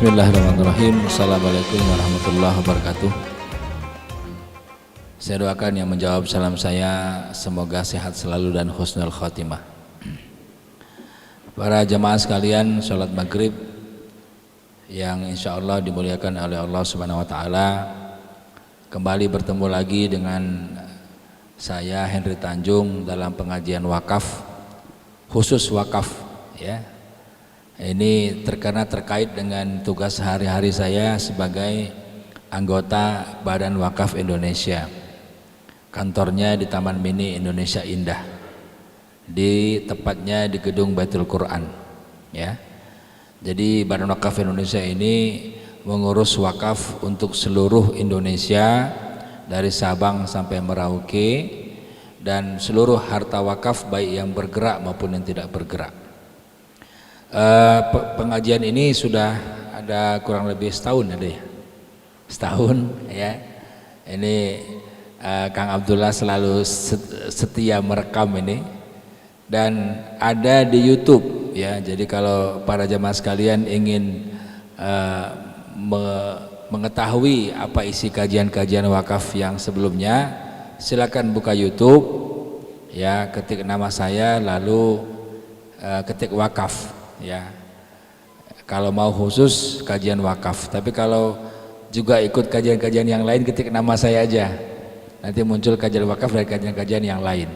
Bismillahirrahmanirrahim. Assalamualaikum warahmatullahi wabarakatuh. Saya doakan yang menjawab salam saya semoga sehat selalu dan husnul khotimah. Para jamaah sekalian, sholat maghrib yang insya Allah dimuliakan oleh Allah Subhanahu Wa Taala, kembali bertemu lagi dengan saya Henry Tanjung dalam pengajian wakaf, khusus wakaf ya. Ini karena terkait dengan tugas sehari-hari saya sebagai anggota Badan Wakaf Indonesia. Kantornya di Taman Mini Indonesia Indah, tepatnya di gedung Baitul Quran ya. Jadi Badan Wakaf Indonesia ini mengurus wakaf untuk seluruh Indonesia dari Sabang sampai Merauke, dan seluruh harta wakaf baik yang bergerak maupun yang tidak bergerak. Pengajian ini sudah ada kurang lebih setahun ada ya, setahun ya. Ini Kang Abdullah selalu setia merekam ini dan ada di YouTube ya. Jadi kalau para jamaah sekalian ingin mengetahui apa isi kajian-kajian wakaf yang sebelumnya, silakan buka YouTube ya, ketik nama saya lalu ketik wakaf ya. Kalau mau khusus kajian wakaf, tapi kalau juga ikut kajian-kajian yang lain ketik nama saya aja, nanti muncul kajian wakaf dari kajian-kajian yang lain.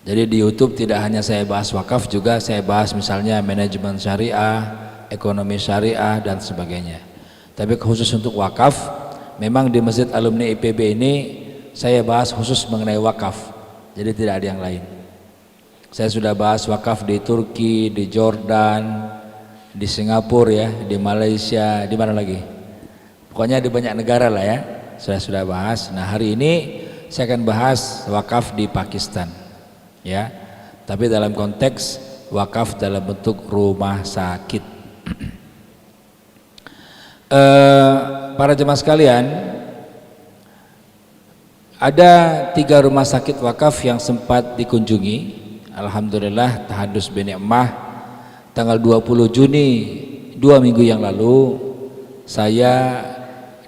Jadi di YouTube tidak hanya saya bahas wakaf, juga saya bahas misalnya manajemen syariah, ekonomi syariah dan sebagainya. Tapi khusus untuk wakaf, memang di Masjid Alumni IPB ini saya bahas khusus mengenai wakaf, jadi tidak ada yang lain. Saya sudah bahas wakaf di Turki, di Jordan, di Singapura ya, di Malaysia, di mana lagi? Pokoknya di banyak negara lah ya, saya sudah bahas. Nah hari ini saya akan bahas wakaf di Pakistan ya, tapi dalam konteks wakaf dalam bentuk rumah sakit. Para jemaah sekalian, ada 3 rumah sakit wakaf yang sempat dikunjungi. Alhamdulillah tahadus binikmah, tanggal 20 Juni 2 minggu yang lalu saya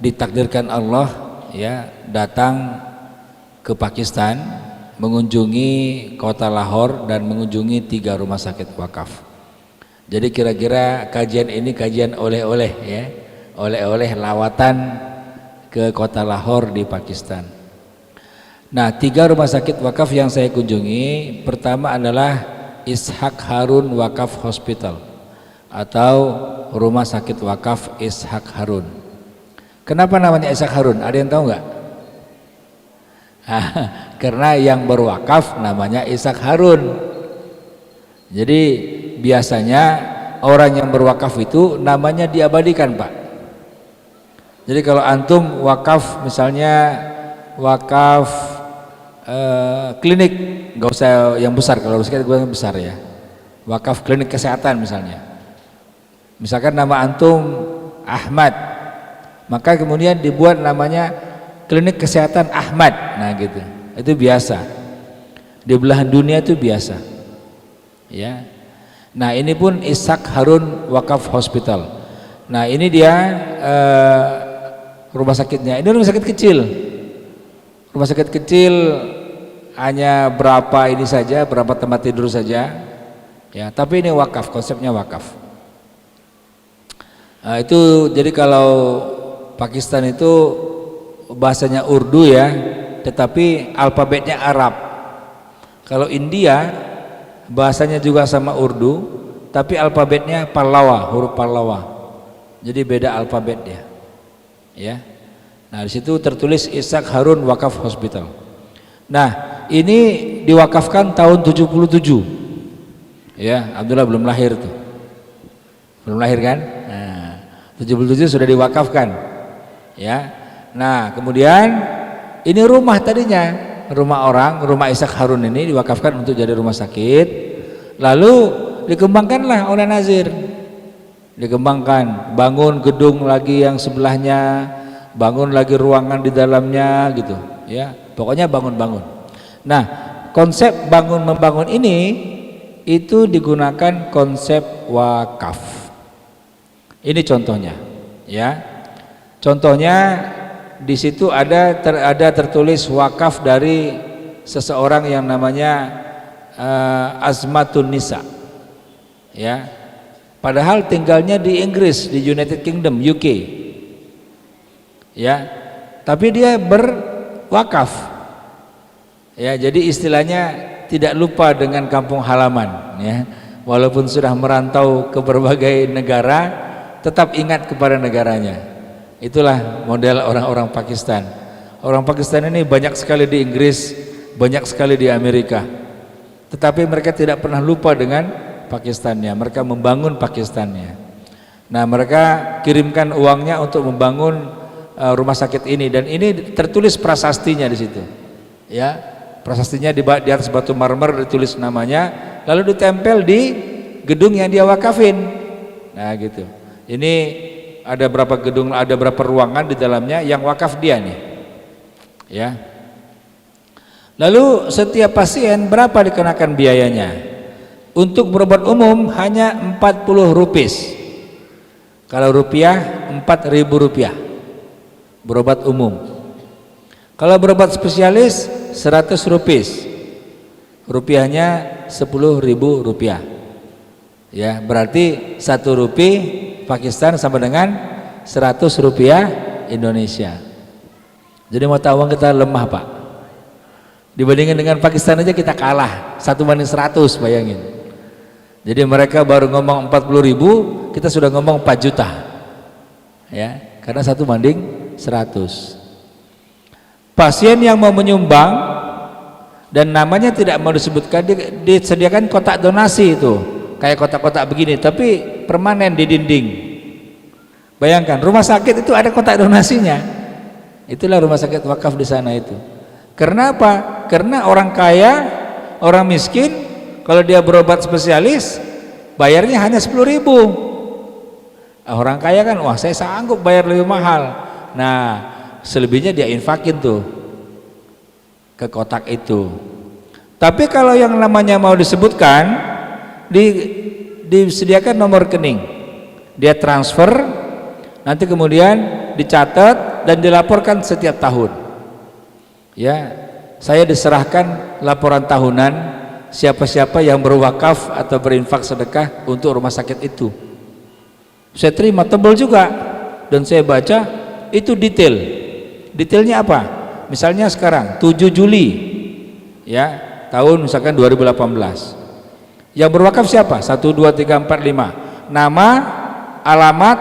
ditakdirkan Allah ya datang ke Pakistan, mengunjungi kota Lahore dan mengunjungi 3 rumah sakit wakaf. Jadi kira-kira kajian ini kajian oleh-oleh ya, oleh-oleh lawatan ke kota Lahore di Pakistan. Nah 3 rumah sakit wakaf yang saya kunjungi, pertama adalah Ishaq Harun Wakaf Hospital atau Rumah Sakit Wakaf Ishaq Harun. Kenapa namanya Ishaq Harun? Ada yang tahu nggak? Karena yang berwakaf namanya Ishaq Harun. Jadi biasanya orang yang berwakaf itu namanya diabadikan Pak. Jadi kalau antum wakaf misalnya wakaf klinik, nggak usah yang besar, kalau sedikit gue yang besar ya, wakaf klinik kesehatan misalnya, misalkan nama antum Ahmad, maka kemudian dibuat namanya klinik kesehatan Ahmad. Nah gitu, itu biasa di belahan dunia, itu biasa ya. Nah ini pun Ishaq Harun Wakaf Hospital. Nah ini dia rumah sakitnya. Ini rumah sakit kecil, rumah sakit kecil, hanya berapa ini saja, berapa tempat tidur saja ya, tapi ini wakaf, konsepnya wakaf. Nah, itu jadi kalau Pakistan itu bahasanya Urdu ya, tetapi alfabetnya Arab. Kalau India bahasanya juga sama Urdu, tapi alfabetnya Pallawa, huruf Pallawa, jadi beda alfabet dia ya. Nah di situ tertulis Ishaq Harun Wakaf Hospital. Nah ini diwakafkan tahun 77 ya, Abdullah belum lahir tuh, belum lahir kan. Nah 77 sudah diwakafkan ya. Nah kemudian ini rumah, tadinya rumah orang, rumah Ishaq Harun ini diwakafkan untuk jadi rumah sakit, lalu dikembangkanlah oleh Nazir, dikembangkan, bangun gedung lagi yang sebelahnya, bangun lagi ruangan di dalamnya gitu ya, pokoknya bangun-bangun. Nah konsep bangun membangun ini itu digunakan konsep wakaf. Ini contohnya, ya. Contohnya di situ ada tertulis wakaf dari seseorang yang namanya Azmatun Nisa, ya. Padahal tinggalnya di Inggris, di United Kingdom, UK, ya. Tapi dia berwakaf, ya. Jadi istilahnya tidak lupa dengan kampung halaman, ya. Walaupun sudah merantau ke berbagai negara, tetap ingat kepada negaranya. Itulah model orang-orang Pakistan. Orang Pakistan ini banyak sekali di Inggris, banyak sekali di Amerika, tetapi mereka tidak pernah lupa dengan Pakistannya. Mereka membangun Pakistannya. Nah, mereka kirimkan uangnya untuk membangun rumah sakit ini, dan ini tertulis prasastinya di situ, ya. Prasastinya di atas batu marmer ditulis namanya, lalu ditempel di gedung yang dia wakafin. Nah, gitu. Ini ada berapa gedung, ada berapa ruangan di dalamnya yang wakaf dia nih, ya. Lalu setiap pasien berapa dikenakan biayanya? Untuk berobat umum hanya 40 rupiah. Kalau rupiah 4.000 rupiah berobat umum. Kalau berobat spesialis 100 rupiah, rupiahnya 10.000 rupiah, ya. Berarti 1 rupiah Pakistan sama dengan 100 rupiah Indonesia. Jadi mau tahu kita lemah, Pak. Dibandingkan dengan Pakistan aja kita kalah 1:100, bayangin. Jadi mereka baru ngomong 40.000, kita sudah ngomong 4 juta, ya, karena 1:100. Pasien yang mau menyumbang dan namanya tidak mau disebutkan, disediakan kotak donasi itu, kayak kotak-kotak begini, tapi permanen di dinding. Bayangkan, rumah sakit itu ada kotak donasinya. Itulah rumah sakit wakaf di sana itu. Karena apa? Karena orang kaya, orang miskin, kalau dia berobat spesialis bayarnya hanya 10.000. Orang kaya kan, wah saya sanggup bayar lebih mahal. Nah, selebihnya dia infakin tuh ke kotak itu. Tapi kalau yang namanya mau disebutkan, disediakan nomor rekening, dia transfer, nanti kemudian dicatat dan dilaporkan setiap tahun, ya. Saya diserahkan laporan tahunan siapa-siapa yang berwakaf atau berinfak sedekah untuk rumah sakit itu. Saya terima, tebal juga, dan saya baca itu detailnya apa. Misalnya sekarang 7 Juli, ya, tahun misalkan 2018, yang berwakaf siapa? 1, 2, 3, 4, 5, nama, alamat,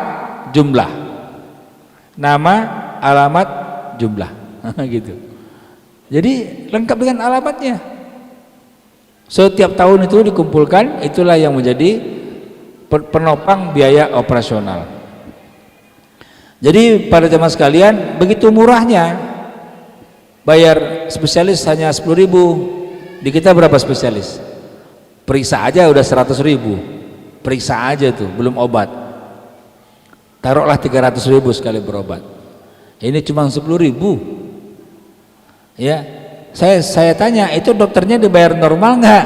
jumlah, nama, alamat, jumlah, gitu. Jadi lengkap dengan alamatnya. Setiap tahun itu dikumpulkan, itulah yang menjadi penopang biaya operasional. Jadi pada jemaah sekalian, begitu murahnya bayar spesialis hanya 10.000. Di kita berapa spesialis? Periksa aja udah 100.000, periksa aja tuh, belum obat. Taruhlah 300.000 sekali berobat. Ini cuma 10.000. Ya, saya tanya, itu dokternya dibayar normal nggak?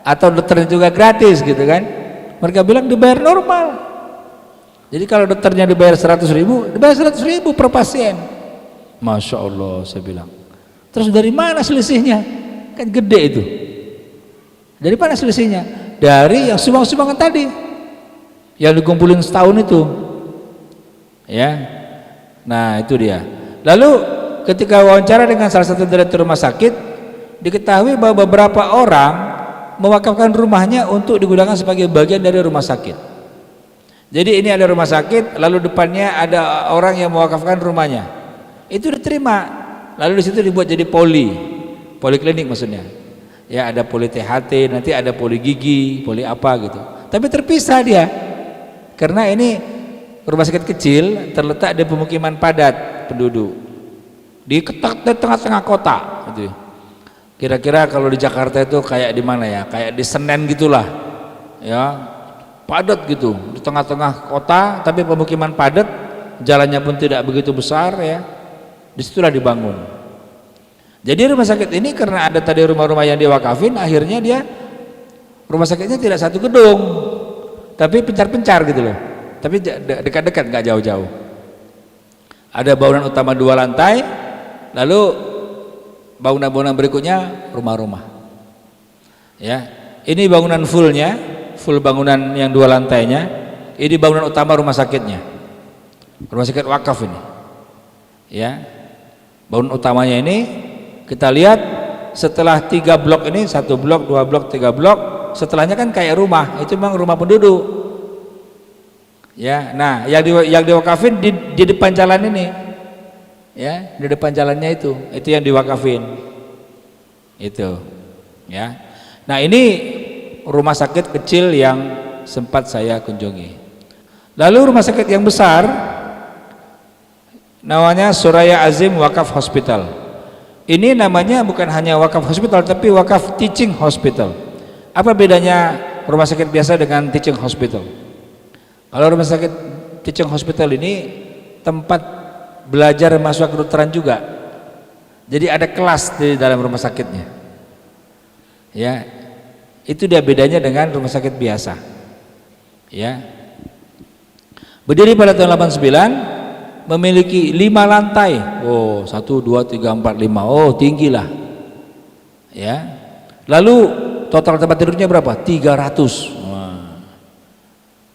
Atau dokternya juga gratis gitu kan? Mereka bilang dibayar normal. Jadi kalau dokternya dibayar 100.000, dibayar 100.000 per pasien. Masya Allah, saya bilang. Terus dari mana selisihnya? Kan gede itu. Dari mana selisihnya? Dari yang sumbang-sumbangan tadi, yang dikumpulin setahun itu, ya. Nah itu dia. Lalu ketika wawancara dengan salah satu direktur rumah sakit, diketahui bahwa beberapa orang mewakafkan rumahnya untuk digunakan sebagai bagian dari rumah sakit. Jadi ini ada rumah sakit, lalu depannya ada orang yang mewakafkan rumahnya. Itu diterima, lalu di situ dibuat jadi poliklinik maksudnya. Ya, ada poli THT, nanti ada poli gigi, poli apa gitu. Tapi terpisah dia, karena ini rumah sakit kecil terletak di pemukiman padat penduduk, di tengah-tengah kota gitu. Kira-kira kalau di Jakarta itu kayak di mana ya, kayak di Senen gitulah ya, padat gitu, di tengah-tengah kota tapi pemukiman padat, jalannya pun tidak begitu besar ya. Disitulah dibangun. Jadi rumah sakit ini karena ada tadi rumah-rumah yang diwakafin, akhirnya dia rumah sakitnya tidak satu gedung tapi pencar-pencar gitu loh. tapi dekat-dekat, nggak jauh-jauh. Ada bangunan utama 2 lantai, lalu bangunan-bangunan berikutnya rumah-rumah. Ya, ini bangunan fullnya, full bangunan yang 2 lantainya. Ini bangunan utama rumah sakitnya, rumah sakit wakaf ini. Ya, bangunan utamanya ini kita lihat setelah 3 blok ini, 1 blok, 2 blok, 3 blok, setelahnya kan kayak rumah, itu memang rumah penduduk. Ya, nah yang diwakafin di depan jalan ini, ya, di depan jalannya itu yang diwakafin, itu, ya. Nah ini rumah sakit kecil yang sempat saya kunjungi. Lalu rumah sakit yang besar namanya Suraya Azim Wakaf Hospital. Ini namanya bukan hanya wakaf hospital tapi wakaf teaching hospital. Apa bedanya rumah sakit biasa dengan teaching hospital? Kalau rumah sakit teaching hospital ini tempat belajar mahasiswa kedokteran juga. Jadi ada kelas di dalam rumah sakitnya. Ya, itu dia bedanya dengan rumah sakit biasa. Ya, berdiri pada tahun 89, memiliki 5 lantai. Oh, 1, 2, 3, 4, 5. Oh, tinggi lah. Ya, lalu total tempat tidurnya berapa? 300.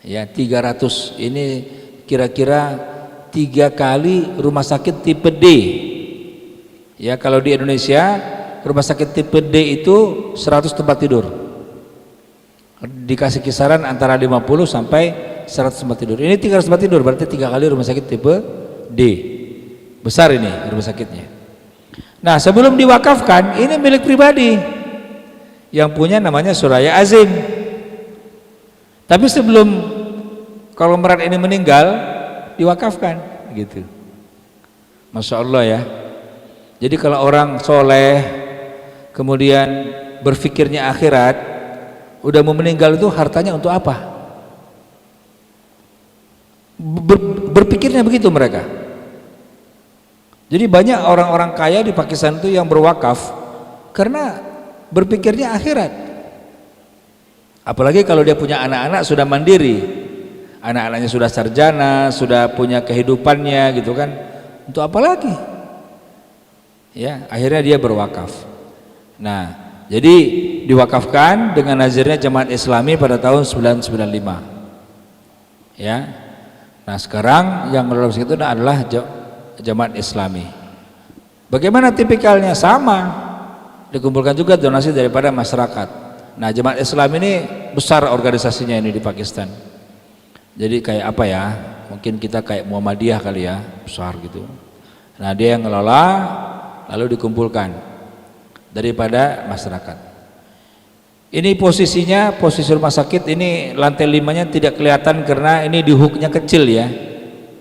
Ya, 300. Ini kira-kira 3 kali rumah sakit tipe D. Ya, kalau di Indonesia rumah sakit tipe D itu 100 tempat tidur. Dikasih kisaran antara 50 sampai 100 tempat tidur. Ini 300 tempat tidur, berarti 3 kali rumah sakit tipe D. Besar ini rumah sakitnya. Nah, sebelum diwakafkan, ini milik pribadi. Yang punya namanya Suraya Azim. Tapi sebelum konglomerat ini meninggal, diwakafkan, gitu. Masya Allah ya. Jadi kalau orang soleh, kemudian berpikirnya akhirat, udah mau meninggal itu hartanya untuk apa? Berpikirnya begitu mereka. Jadi banyak orang-orang kaya di Pakistan itu yang berwakaf karena berpikirnya akhirat. Apalagi kalau dia punya anak-anak sudah mandiri, anak-anaknya sudah sarjana, sudah punya kehidupannya, gitu kan. Untuk apa lagi? Ya, akhirnya dia berwakaf. Nah, jadi diwakafkan dengan nazirnya Jamaat Islami pada tahun 1995. Ya. Nah, sekarang yang mengelola itu adalah Jamaat Islami. Bagaimana tipikalnya? Sama, dikumpulkan juga donasi daripada masyarakat. Nah, Jamaat Islam ini besar organisasinya ini di Pakistan. Jadi kayak apa ya? Mungkin kita kayak Muhammadiyah kali ya, besar gitu. Nah, dia yang ngelola, lalu dikumpulkan daripada masyarakat. Ini posisinya, posisi rumah sakit ini lantai 5-nya tidak kelihatan karena ini di hooknya kecil ya.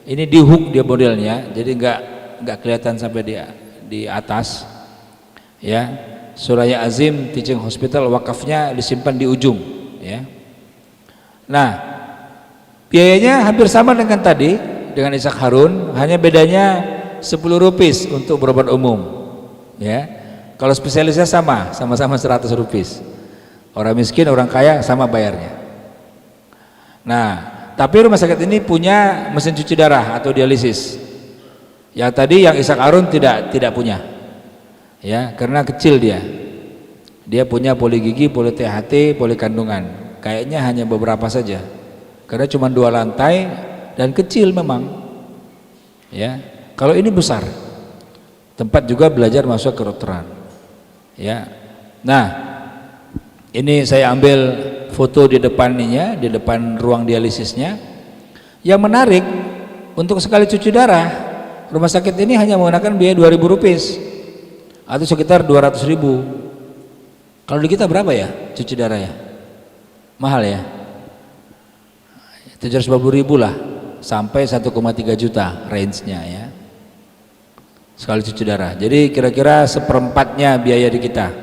Ini di hook dia modelnya, jadi nggak kelihatan sampai di atas. Ya. Suraya Azim Teaching Hospital, wakafnya disimpan di ujung, ya. Nah, biayanya hampir sama dengan tadi, dengan Ishak Harun, hanya bedanya 10 rupiah untuk berobat umum, ya. Kalau spesialisnya sama-sama 100 rupiah. Orang miskin, orang kaya sama bayarnya. Nah, tapi rumah sakit ini punya mesin cuci darah atau dialisis. Yang tadi yang Ishak Harun tidak punya. Ya, karena kecil dia punya poli gigi, poli THT, poli kandungan. Kayaknya hanya beberapa saja, karena cuma 2 lantai dan kecil memang. Ya, kalau ini besar, tempat juga belajar masuk kedokteran. Ya, nah ini saya ambil foto di depannya, di depan ruang dialisisnya. Yang menarik, untuk sekali cuci darah, rumah sakit ini hanya menggunakan biaya 2.000 rupiah. Atau sekitar 200.000. Kalau di kita berapa ya cuci darah ya? Mahal ya? 750.000 lah, sampai 1,3 juta range-nya ya. Sekali cuci darah. Jadi kira-kira 1/4-nya biaya di kita.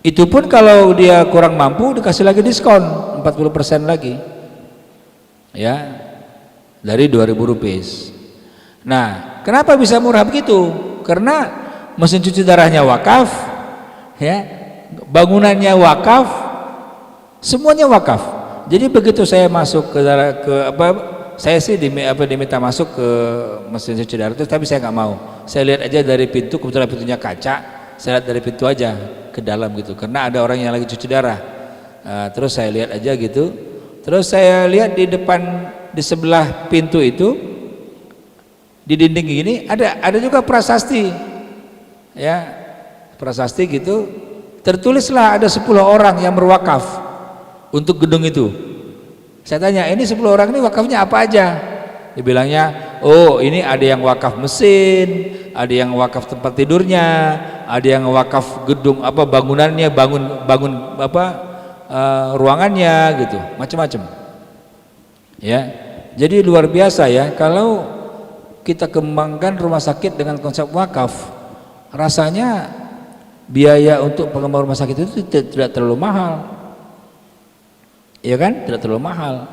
Itu pun kalau dia kurang mampu dikasih lagi diskon 40% lagi. Ya. Dari 2.000 rupiah. Nah, kenapa bisa murah begitu? Karena mesin cuci darahnya wakaf, ya, bangunannya wakaf, semuanya wakaf. Jadi begitu saya masuk ke Saya sih diminta masuk ke mesin cuci darah itu, tapi saya nggak mau. Saya lihat aja dari pintu, kebetulan pintunya kaca, saya lihat dari pintu aja ke dalam gitu, karena ada orang yang lagi cuci darah. Terus saya lihat aja gitu, terus saya lihat di depan, di sebelah pintu itu, di dinding gini ada juga prasasti, ya prasasti gitu, tertulislah ada 10 orang yang berwakaf untuk gedung itu. Saya tanya, ini 10 orang ini wakafnya apa aja? Dibilangnya, oh ini ada yang wakaf mesin, ada yang wakaf tempat tidurnya, ada yang wakaf gedung apa bangunannya, bangun apa ruangannya gitu, macam-macam. Ya, jadi luar biasa ya kalau kita kembangkan rumah sakit dengan konsep wakaf. Rasanya biaya untuk pengembangan rumah sakit itu tidak terlalu mahal. Ya kan, tidak terlalu mahal.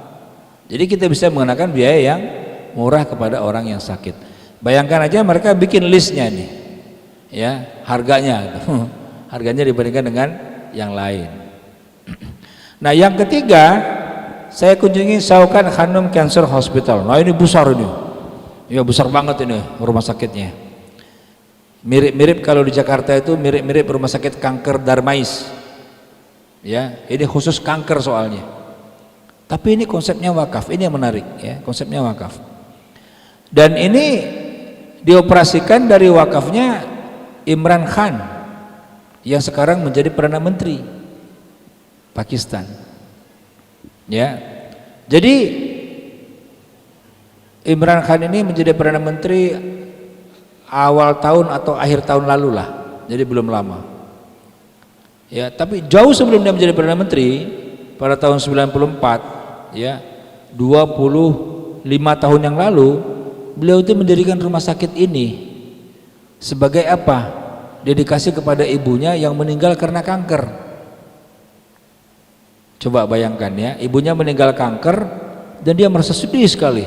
Jadi kita bisa menggunakan biaya yang murah kepada orang yang sakit. Bayangkan aja mereka bikin listnya nih, ya harganya, harganya dibandingkan dengan yang lain. Nah yang ketiga, saya kunjungi Shaukat Khanum Cancer Hospital. Nah ini besar ini, ya besar banget ini rumah sakitnya. Mirip-mirip kalau di Jakarta itu mirip-mirip rumah sakit kanker Darmais. Ya, ini khusus kanker soalnya. Tapi ini konsepnya wakaf, ini yang menarik ya, konsepnya wakaf. Dan ini dioperasikan dari wakafnya Imran Khan yang sekarang menjadi Perdana Menteri Pakistan. Ya. Jadi Imran Khan ini menjadi Perdana Menteri awal tahun atau akhir tahun lalu lah. Jadi belum lama. Ya, tapi jauh sebelum dia menjadi Perdana Menteri pada tahun 94, ya 25 tahun yang lalu beliau itu mendirikan rumah sakit ini sebagai apa? Dedikasi kepada ibunya yang meninggal karena kanker. Coba bayangkan ya, ibunya meninggal kanker dan dia merasa sedih sekali.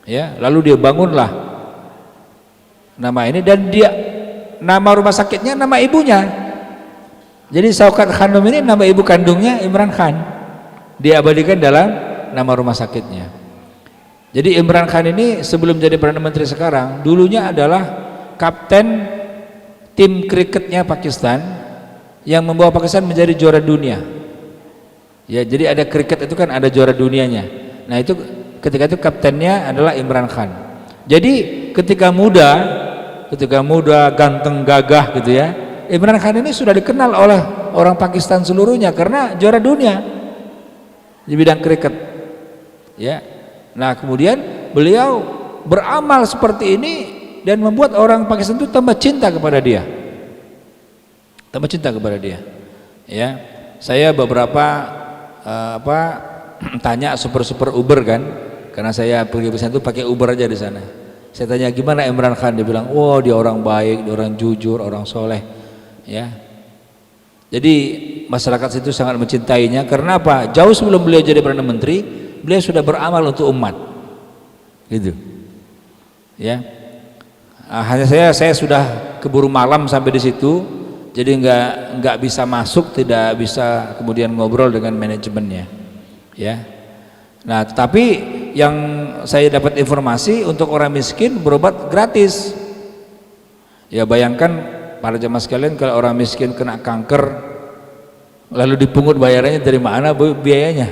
Ya, lalu dia bangunlah nama ini dan dia nama rumah sakitnya nama ibunya. Jadi Shaukat Khanum ini nama ibu kandungnya Imran Khan, diabadikan dalam nama rumah sakitnya. Jadi Imran Khan ini sebelum jadi Perdana Menteri sekarang, dulunya adalah kapten tim kriketnya Pakistan yang membawa Pakistan menjadi juara dunia. Ya, jadi ada kriket itu kan ada juara dunianya. Nah itu ketika itu kaptennya adalah Imran Khan. Jadi ketika muda ganteng gagah gitu ya, Imran Khan ini sudah dikenal oleh orang Pakistan seluruhnya karena juara dunia di bidang kriket. Ya. Nah, kemudian beliau beramal seperti ini dan membuat orang Pakistan itu tambah cinta kepada dia. Tambah cinta kepada dia. Ya. Saya beberapa tanya super Uber kan, karena saya pergi ke sana itu pakai Uber aja di sana. Saya tanya gimana Imran Khan, dia bilang, "Oh, dia orang baik, dia orang jujur, orang soleh." Ya, jadi masyarakat itu sangat mencintainya karena apa? Jauh sebelum beliau jadi Perdana Menteri, beliau sudah beramal untuk umat, gitu. Ya, hanya saya sudah keburu malam sampai di situ, jadi nggak bisa masuk, tidak bisa kemudian ngobrol dengan manajemennya. Ya, nah tapi yang saya dapat informasi untuk orang miskin berobat gratis. Ya bayangkan para jemaah sekalian, kalau orang miskin kena kanker lalu dipungut bayarannya dari mana biayanya?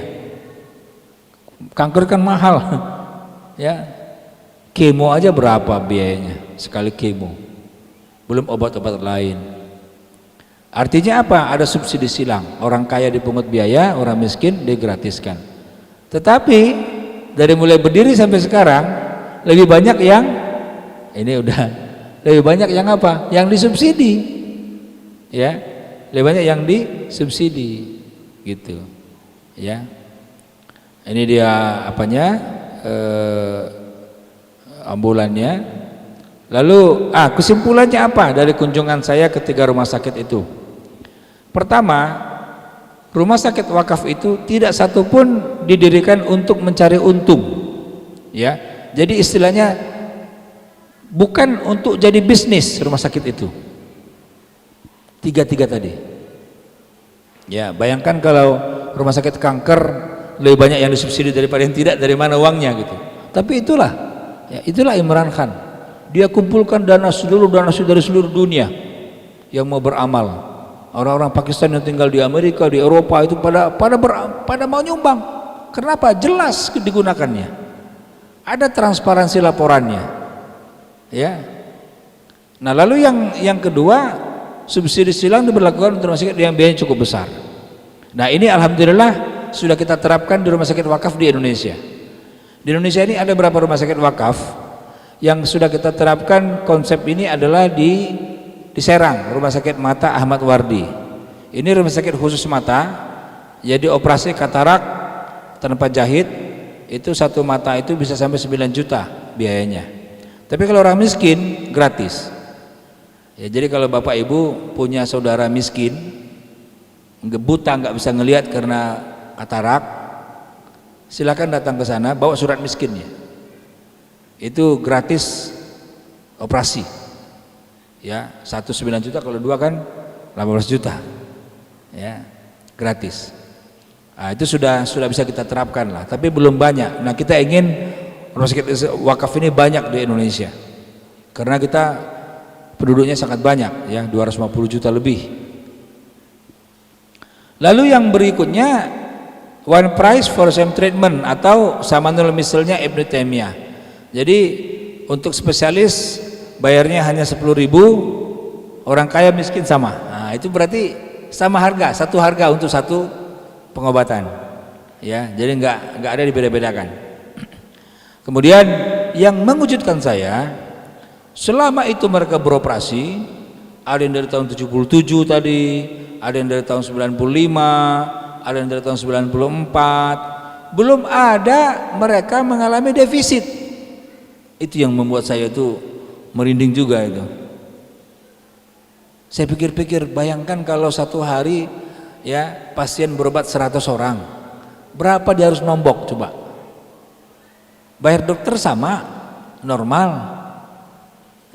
Kanker kan mahal. Ya. Kemo aja berapa biayanya sekali kemo? Belum obat-obat lain. Artinya apa? Ada subsidi silang. Orang kaya dipungut biaya, orang miskin digratiskan. Tetapi dari mulai berdiri sampai sekarang lebih banyak yang lebih banyak yang apa? Yang disubsidi. Ya. Lebih banyak yang disubsidi gitu. Ya. Ini dia apanya? Ambulannya. Lalu kesimpulannya apa dari kunjungan saya ke 3 rumah sakit itu? Pertama, rumah sakit wakaf itu tidak satupun didirikan untuk mencari untung. Ya. Jadi istilahnya bukan untuk jadi bisnis rumah sakit itu. Tiga tadi. Ya, bayangkan kalau rumah sakit kanker lebih banyak yang disubsidi daripada yang tidak, dari mana uangnya gitu. Tapi itulah, ya, itulah Imran Khan. Dia kumpulkan dana dari seluruh dunia yang mau beramal. Orang-orang Pakistan yang tinggal di Amerika, di Eropa itu pada mau nyumbang. Kenapa? Jelas digunakannya. Ada transparansi laporannya. Ya. Nah, lalu yang kedua, subsidi silang diberlakukan untuk rumah sakit yang biayanya cukup besar. Nah, ini alhamdulillah sudah kita terapkan di rumah sakit wakaf di Indonesia. Di Indonesia ini ada berapa rumah sakit wakaf yang sudah kita terapkan konsep ini adalah di Serang, Rumah Sakit Mata Ahmad Wardi. Ini rumah sakit khusus mata, jadi operasi katarak tanpa jahit itu satu mata itu bisa sampai 9 juta biayanya. Tapi kalau orang miskin gratis. Ya, jadi kalau bapak ibu punya saudara miskin, buta nggak bisa ngelihat karena katarak, silakan datang ke sana bawa surat miskinnya. Itu gratis operasi. Ya, 9 juta, kalau 2 kan 18 juta. Ya, gratis. Nah, itu sudah bisa kita terapkan lah, tapi belum banyak. Nah, kita ingin rumah sakit wakaf ini banyak di Indonesia. Karena kita penduduknya sangat banyak, ya, 250 juta lebih. Lalu yang berikutnya, one price for same treatment atau Samanul Misalnya Ibnu Taimiyah. Jadi untuk spesialis bayarnya hanya 10.000, orang kaya miskin sama. Nah, itu berarti sama harga, satu harga untuk satu pengobatan. Ya, jadi nggak ada dibeda-bedakan. Kemudian yang mengejutkan saya, selama itu mereka beroperasi, ada yang dari tahun 77 tadi, ada yang dari tahun 95, ada yang dari tahun 94, belum ada mereka mengalami defisit. Itu yang membuat saya itu merinding juga itu. Saya pikir-pikir, bayangkan kalau satu hari ya pasien berobat 100 orang, berapa dia harus nombok coba? Bayar dokter sama, normal,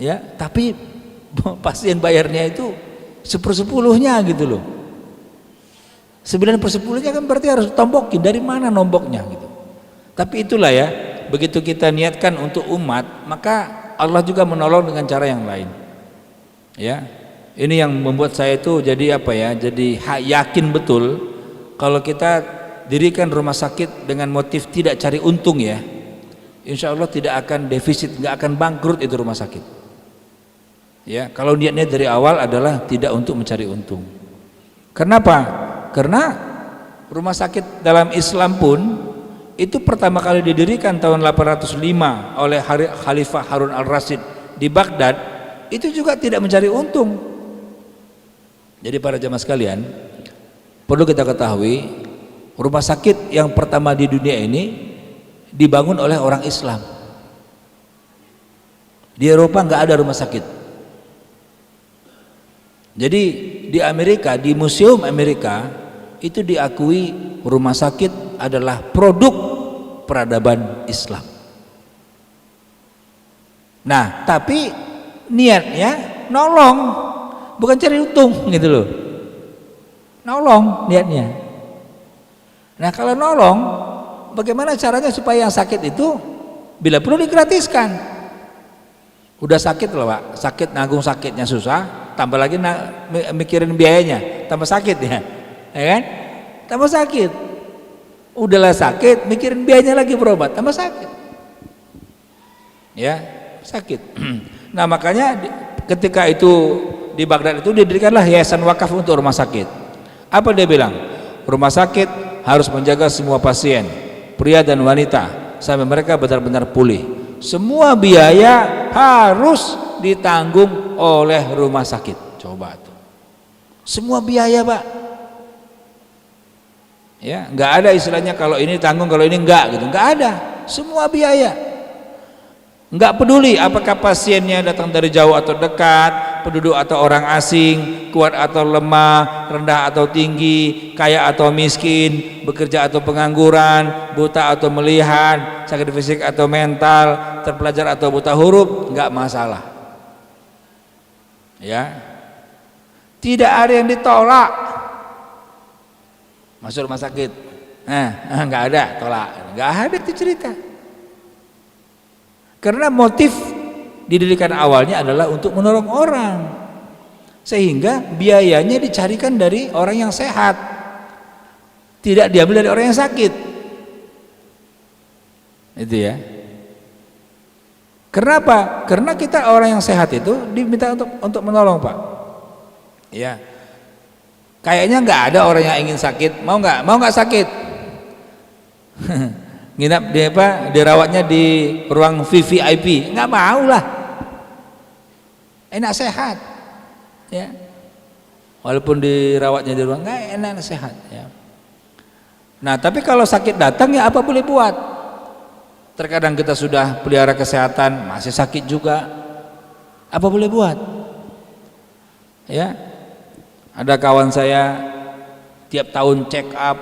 ya, tapi pasien bayarnya itu 1/10-nya gitu loh. 9/10-nya kan berarti harus tombokin, dari mana nomboknya gitu. Tapi itulah ya, begitu kita niatkan untuk umat, maka Allah juga menolong dengan cara yang lain. Ya, ini yang membuat saya itu jadi apa ya? Jadi yakin betul kalau kita dirikan rumah sakit dengan motif tidak cari untung ya, insya Allah tidak akan defisit, nggak akan bangkrut itu rumah sakit. Ya, kalau niatnya dari awal adalah tidak untuk mencari untung. Kenapa? Karena rumah sakit dalam Islam pun itu pertama kali didirikan tahun 805 oleh Khalifah Harun al-Rasyid di Baghdad, itu juga tidak mencari untung. Jadi para jamaah sekalian, perlu kita ketahui, rumah sakit yang pertama di dunia ini dibangun oleh orang Islam. Di Eropa nggak ada rumah sakit. Jadi di Amerika, di Museum Amerika itu diakui rumah sakit adalah produk peradaban Islam. Nah, tapi niatnya nolong, bukan cari untung gitu loh. Nolong niatnya. Nah, kalau nolong, bagaimana caranya supaya yang sakit itu bila perlu digratiskan? Udah sakit loh Pak, sakit, nanggung sakitnya susah, tambah lagi mikirin biayanya, tambah sakit ya kan? Tambah sakit. Udahlah sakit, mikirin biayanya lagi berobat, tambah sakit. Ya, sakit. Nah, makanya ketika itu di Baghdad itu didirikanlah yayasan wakaf untuk rumah sakit. Apa dia bilang? Rumah sakit harus menjaga semua pasien, pria dan wanita, sampai mereka benar-benar pulih. Semua biaya harus ditanggung oleh rumah sakit. Coba tuh. Semua biaya, Pak. Ya, nggak ada istilahnya kalau ini tanggung, kalau ini enggak gitu. Nggak ada. Semua biaya. Nggak peduli apakah pasiennya datang dari jauh atau dekat, penduduk atau orang asing, kuat atau lemah, rendah atau tinggi, kaya atau miskin, bekerja atau pengangguran, buta atau melihat, sakit fisik atau mental, terpelajar atau buta huruf, nggak masalah. Ya, tidak ada yang ditolak masuk rumah sakit. Nggak ada, tolak. Nggak ada itu cerita. Karena motif didirikan awalnya adalah untuk menolong orang, sehingga biayanya dicarikan dari orang yang sehat, tidak diambil dari orang yang sakit. Itu ya. Kenapa? Karena kita orang yang sehat itu diminta untuk menolong, Pak. Ya. Kayaknya nggak ada orang yang ingin sakit. Mau nggak sakit? Nginap di apa? Dirawatnya di ruang VVIP. Nggak mau lah. Enak sehat. Ya. Walaupun dirawatnya di ruang nggak enak sehat. Ya. Nah, tapi kalau sakit datang ya apa boleh buat? Terkadang kita sudah pelihara kesehatan masih sakit juga, apa boleh buat? Ya, ada kawan saya tiap tahun check up,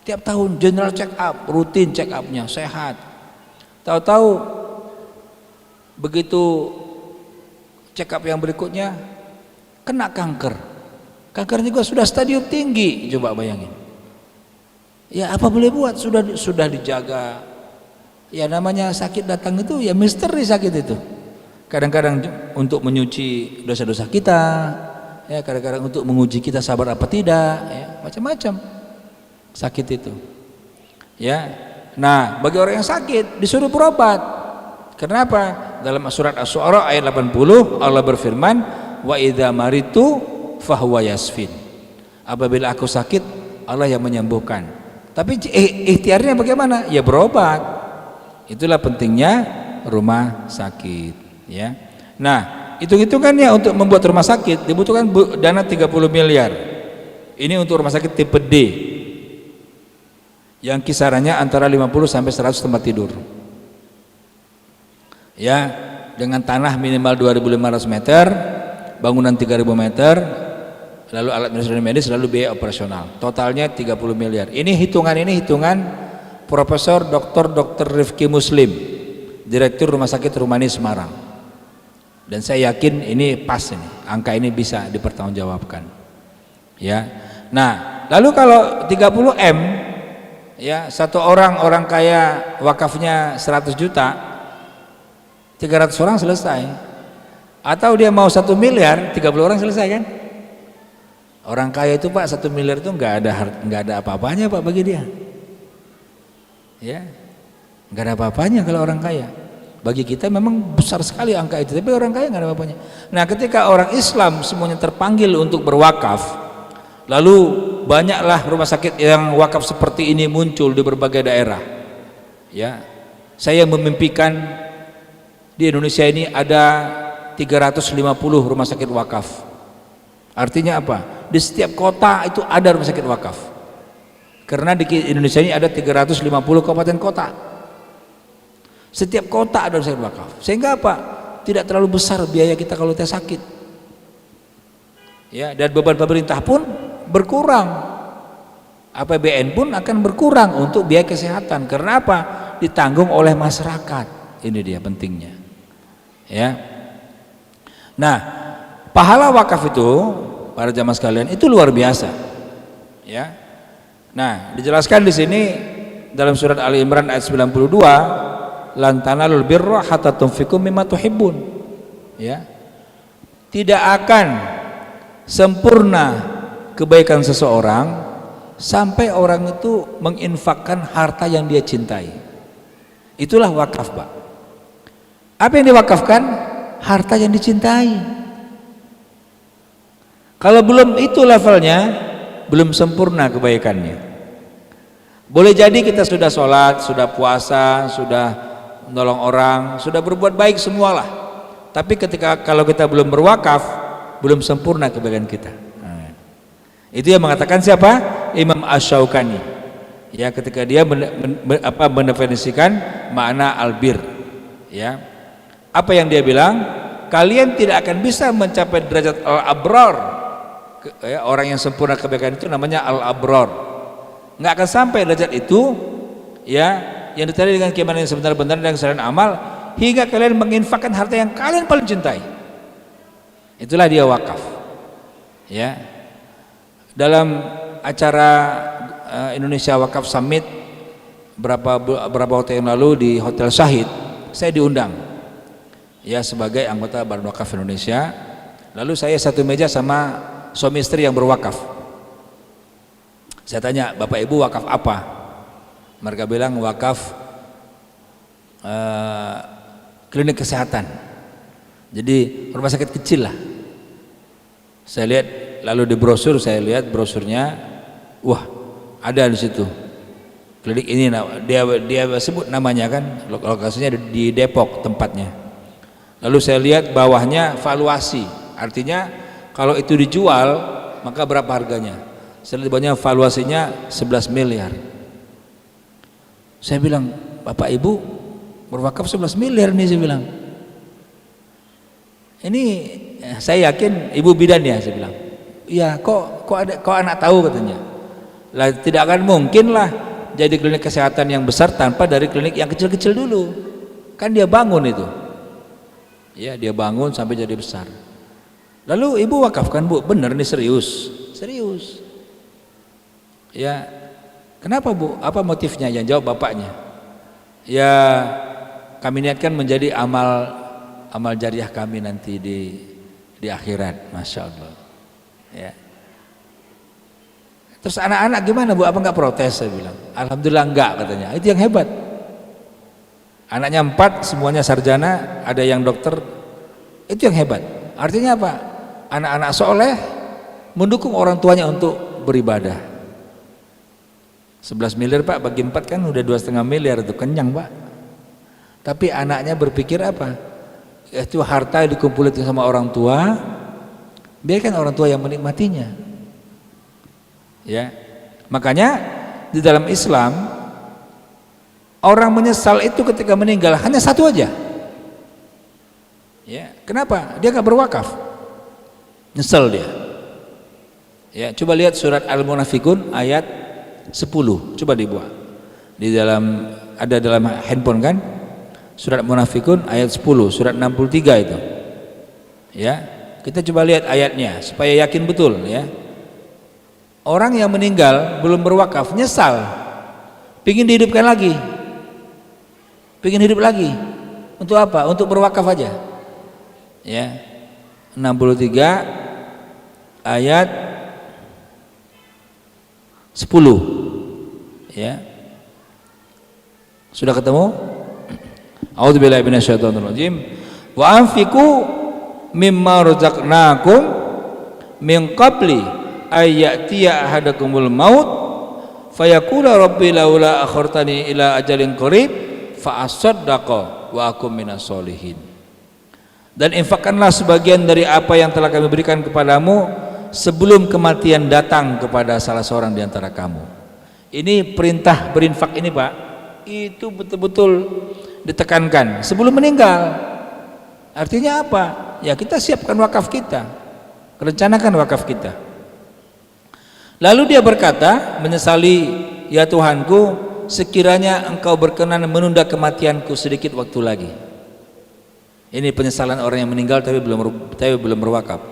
tiap tahun general check up, rutin check upnya sehat. Tahu-tahu begitu check up yang berikutnya kena kanker, kankernya juga sudah stadium tinggi, coba bayangin. Ya apa boleh buat? Sudah dijaga. Ya namanya sakit datang itu ya misteri sakit itu. Kadang-kadang untuk menyuci dosa-dosa kita, ya kadang-kadang untuk menguji kita sabar apa tidak, ya macam-macam sakit itu. Ya, nah bagi orang yang sakit disuruh berobat. Kenapa? Dalam surat Asy-Syu'ara ayat 80 Allah berfirman, wa idza maritu fahuwa yasfin. Apabila aku sakit Allah yang menyembuhkan. Tapi ikhtiarnya bagaimana? Ya berobat. Itulah pentingnya rumah sakit, ya. Nah, hitung-hitungannya untuk membuat rumah sakit dibutuhkan dana 30 miliar. Ini untuk rumah sakit tipe D yang kisarannya antara 50 sampai 100 tempat tidur. Ya, dengan tanah minimal 2.500 meter, bangunan 3.000 meter, lalu alat medis lalu biaya operasional. Totalnya 30 miliar. Ini hitungan Profesor Dr. Rifki Muslim, Direktur Rumah Sakit Rumani Semarang. Dan saya yakin ini pas ini, angka ini bisa dipertanggungjawabkan. Ya. Nah, lalu kalau 30 M, ya satu orang kaya wakafnya 100 juta, 300 orang selesai. Atau dia mau 1 miliar, 30 orang selesai kan? Orang kaya itu Pak 1 miliar itu nggak ada apa-apanya Pak bagi dia. Ya, nggak ada apa-apanya kalau orang kaya. Bagi kita memang besar sekali angka itu, tapi orang kaya nggak ada apa-apanya. Nah, ketika orang Islam semuanya terpanggil untuk berwakaf, lalu banyaklah rumah sakit yang wakaf seperti ini muncul di berbagai daerah. Ya, saya memimpikan di Indonesia ini ada 350 rumah sakit wakaf. Artinya apa? Di setiap kota itu ada rumah sakit wakaf. Karena di Indonesia ini ada 350 kabupaten kota. Setiap kota ada rumah sakit wakaf. Sehingga apa? Tidak terlalu besar biaya kita kalau kita sakit. Ya, dan beban pemerintah pun berkurang. APBN pun akan berkurang untuk biaya kesehatan. Karena apa? Ditanggung oleh masyarakat. Ini dia pentingnya. Ya. Nah, pahala wakaf itu para jamaah sekalian itu luar biasa. Ya. Nah, dijelaskan di sini dalam surat Ali Imran ayat 92, lan tanalul birra hatta tunfiqu mimma tuhibbun. Ya. Tidak akan sempurna kebaikan seseorang sampai orang itu menginfakkan harta yang dia cintai. Itulah wakaf, Pak. Apa yang diwakafkan? Harta yang dicintai. Kalau belum itu levelnya, belum sempurna kebaikannya. Boleh jadi kita sudah sholat, sudah puasa, sudah menolong orang, sudah berbuat baik semualah. Tapi kalau kita belum berwakaf, belum sempurna kebaikan kita. Nah, itu yang mengatakan siapa? Imam Asy-Syaukani. Ya, ketika dia mendefinisikan makna albir. Ya, apa yang dia bilang? Kalian tidak akan bisa mencapai derajat al-abrar. Ya, orang yang sempurna kebaikan itu namanya al-abrar. Nggak akan sampai derajat itu, ya, yang ditandai dengan keimanan yang sebenar-benar dan kesalahan amal, hingga kalian menginfakkan harta yang kalian paling cintai. Itulah dia wakaf. Ya, dalam acara Indonesia Wakaf Summit berapa waktu yang lalu di Hotel Syahid, saya diundang ya sebagai anggota Badan Wakaf Indonesia. Lalu saya satu meja sama suami istri yang berwakaf. Saya tanya, Bapak Ibu wakaf apa? Mereka bilang wakaf klinik kesehatan. Jadi rumah sakit kecil lah. Saya lihat, lalu di brosur saya lihat brosurnya, wah ada di situ klinik ini, dia sebut namanya kan, lokasinya di Depok tempatnya. Lalu saya lihat bawahnya valuasi, artinya kalau itu dijual maka berapa harganya. Saya lihat bawahnya valuasinya 11 miliar. Saya bilang, Bapak Ibu berwakaf 11 miliar nih, saya bilang. Ini saya yakin Ibu bidan ya, saya bilang. Iya, kok anak tahu, katanya. Lah tidak akan mungkin lah jadi klinik kesehatan yang besar tanpa dari klinik yang kecil-kecil dulu. Kan dia bangun itu. Ya, dia bangun sampai jadi besar. Lalu Ibu wakafkan, Bu? Bener nih, serius. Serius. Ya, kenapa Bu? Apa motifnya? Yang jawab bapaknya. Ya, kami niatkan menjadi amal jariah kami nanti di akhirat, masya Allah. Ya. Terus anak-anak gimana Bu? Apa nggak protes? Saya bilang, alhamdulillah enggak, katanya. Itu yang hebat. Anaknya 4, semuanya sarjana, ada yang dokter. Itu yang hebat. Artinya apa? Anak-anak soleh mendukung orang tuanya untuk beribadah. 11 miliar Pak, bagi 4 kan udah 2,5 miliar, itu kenyang Pak. Tapi anaknya berpikir apa? Itu harta yang dikumpulin sama orang tua, biarkan orang tua yang menikmatinya. Ya, makanya di dalam Islam orang menyesal itu ketika meninggal hanya satu aja. Ya, kenapa? Dia nggak berwakaf, nyesel dia. Ya, coba lihat surat Al-Munafikun ayat 10, coba dibuat. Di dalam, ada dalam handphone kan? Surat Munafikun ayat 10, surat 63 itu. Ya, kita coba lihat ayatnya supaya yakin betul ya. Orang yang meninggal belum berwakaf nyesal, pingin dihidupkan lagi, pingin hidup lagi. Untuk apa? Untuk berwakaf aja. Ya, 63 ayat 10. Ya, sudah ketemu? A'udzubillahi minasyaitonirrajim. Wa anfiqu mimma razaqnakum min qabli ayyatiya ahadakumul maut fayaqula rabbi laula akhartani ila ajalin qarib fa asaddaqa wa akum minas solihin. Dan infakkanlah sebagian dari apa yang telah kami berikan kepadamu sebelum kematian datang kepada salah seorang di antara kamu. Ini perintah berinfak ini Pak, itu betul-betul ditekankan sebelum meninggal. Artinya apa? Ya kita siapkan wakaf kita, rencanakan wakaf kita. Lalu dia berkata, menyesali, ya Tuhanku, sekiranya engkau berkenan menunda kematianku sedikit waktu lagi. Ini penyesalan orang yang meninggal tapi belum berwakaf.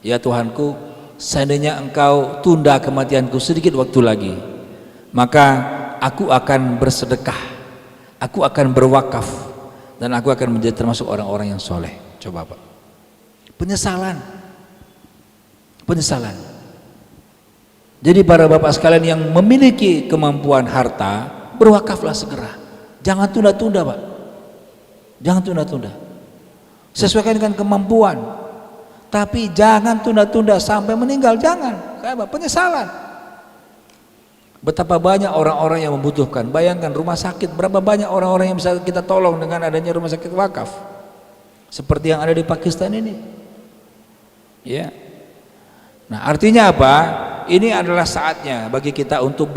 Ya Tuhanku, seandainya engkau tunda kematianku sedikit waktu lagi, maka aku akan bersedekah, aku akan berwakaf, dan aku akan menjadi termasuk orang-orang yang soleh. Coba Pak, penyesalan. Jadi para bapak sekalian yang memiliki kemampuan harta, berwakaflah segera, jangan tunda-tunda Pak, jangan tunda-tunda. Sesuaikan dengan kemampuan, tapi jangan tunda-tunda sampai meninggal, jangan. Kenapa? Penyesalan. Betapa banyak orang-orang yang membutuhkan. Bayangkan rumah sakit, berapa banyak orang-orang yang bisa kita tolong dengan adanya rumah sakit wakaf, seperti yang ada di Pakistan ini. Ya. Nah, artinya apa? Ini adalah saatnya bagi kita untuk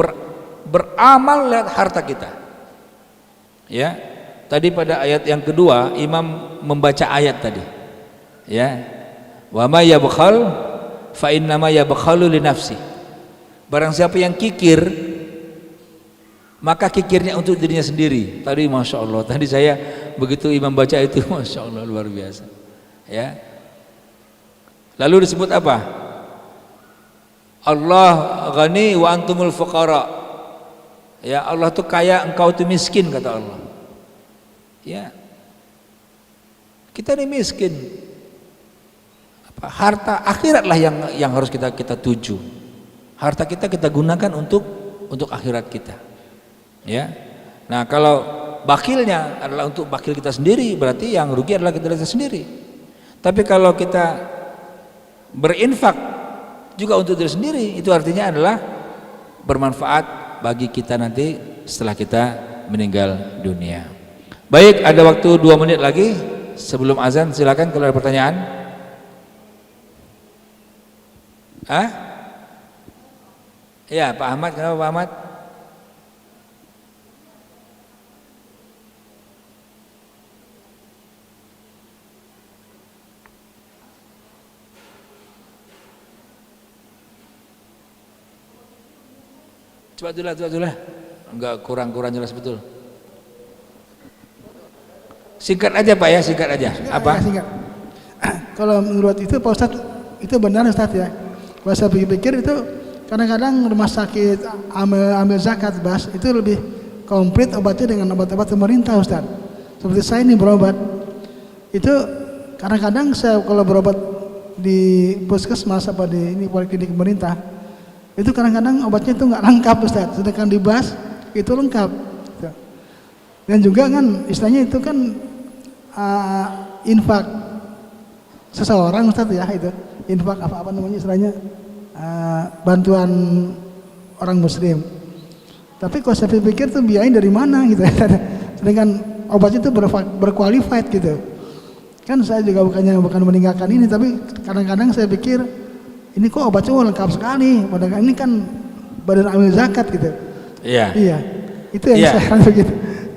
beramal lihat harta kita. Ya. Tadi pada ayat yang kedua imam membaca ayat tadi. Ya. Wa may yabkhal fa innama yabkhalu li nafsi. Barang siapa yang kikir, maka kikirnya untuk dirinya sendiri. Tadi masya Allah, tadi saya begitu imam baca itu, masya Allah luar biasa. Ya. Lalu disebut apa? Allah ghani wa antumul fuqara. Ya, Allah tuh kaya, engkau tuh miskin, kata Allah. Ya, kita ini miskin. Harta akhiratlah yang harus kita tuju. Harta kita gunakan untuk akhirat kita. Ya. Nah, kalau bakilnya adalah untuk bakil kita sendiri, berarti yang rugi adalah kita sendiri. Tapi kalau kita berinfak juga untuk diri sendiri, itu artinya adalah bermanfaat bagi kita nanti setelah kita meninggal dunia. Baik, ada waktu 2 menit lagi sebelum azan, silakan kalau ada pertanyaan. Ya, Pak Ahmad, kenapa Pak Ahmad? Coba dulu lah. Enggak, kurang jelas betul. Singkat aja Pak ya, singkat aja. Apa? Ya, singkat. Kalau menurut itu Pak Ustadz, itu benar Ustadz ya. Kalau saya pikir itu kadang-kadang rumah sakit ambil zakat Bas, itu lebih komplit obatnya dengan obat-obat pemerintah Ustadz. Seperti saya ini berobat, itu kadang-kadang saya kalau berobat di puskesmas apa di ini poliklinik pemerintah, itu kadang-kadang obatnya itu nggak lengkap Ustadz, sedangkan di Bas itu lengkap. Dan juga kan istilahnya itu kan infak seseorang Ustadz ya, itu infak apa namanya istilahnya, bantuan orang muslim. Tapi kalau saya pikir tuh biayanya dari mana gitu ya. Sedangkan obatnya itu berqualified gitu. Kan saya juga bukan meninggalkan ini, tapi kadang-kadang saya pikir ini kok obatnya lengkap sekali, padahal ini kan badan amil zakat gitu. Iya. Iya. Itu yang saya begitu.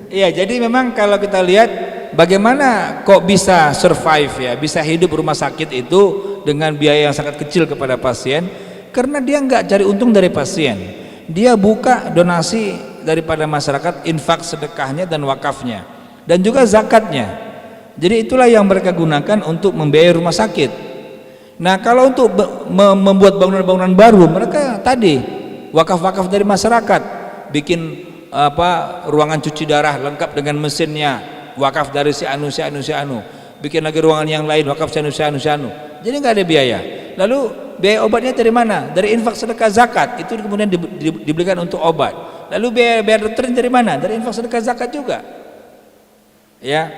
Iya, jadi memang kalau kita lihat bagaimana kok bisa survive ya, bisa hidup rumah sakit itu dengan biaya yang sangat kecil kepada pasien, karena dia nggak cari untung dari pasien, dia buka donasi daripada masyarakat, infak sedekahnya dan wakafnya, dan juga zakatnya. Jadi itulah yang mereka gunakan untuk membiayai rumah sakit. Nah, kalau untuk membuat bangunan-bangunan baru, mereka tadi wakaf-wakaf dari masyarakat, bikin ruangan cuci darah lengkap dengan mesinnya, wakaf dari si anu, bikin lagi ruangan yang lain, wakaf si anu. Jadi nggak ada biaya. Lalu biaya obatnya dari mana? Dari infak sedekah zakat, itu kemudian dibelikan untuk obat. Lalu biaya dokternya dari mana? Dari infak sedekah zakat juga. Ya.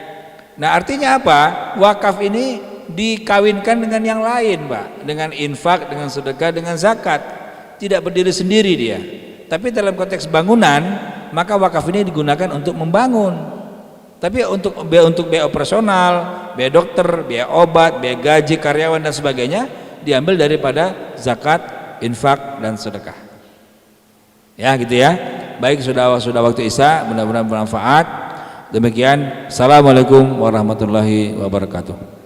Nah, artinya apa? Wakaf ini dikawinkan dengan yang lain, Pak, dengan infak, dengan sedekah, dengan zakat. Tidak berdiri sendiri dia. Tapi dalam konteks bangunan, maka wakaf ini digunakan untuk membangun. Tapi untuk biaya operasional, biaya dokter, biaya obat, biaya gaji karyawan dan sebagainya diambil daripada zakat, infak dan sedekah. Ya, gitu ya. Baik, sudah waktu Isya, mudah-mudahan bermanfaat. Demikian, assalamualaikum warahmatullahi wabarakatuh.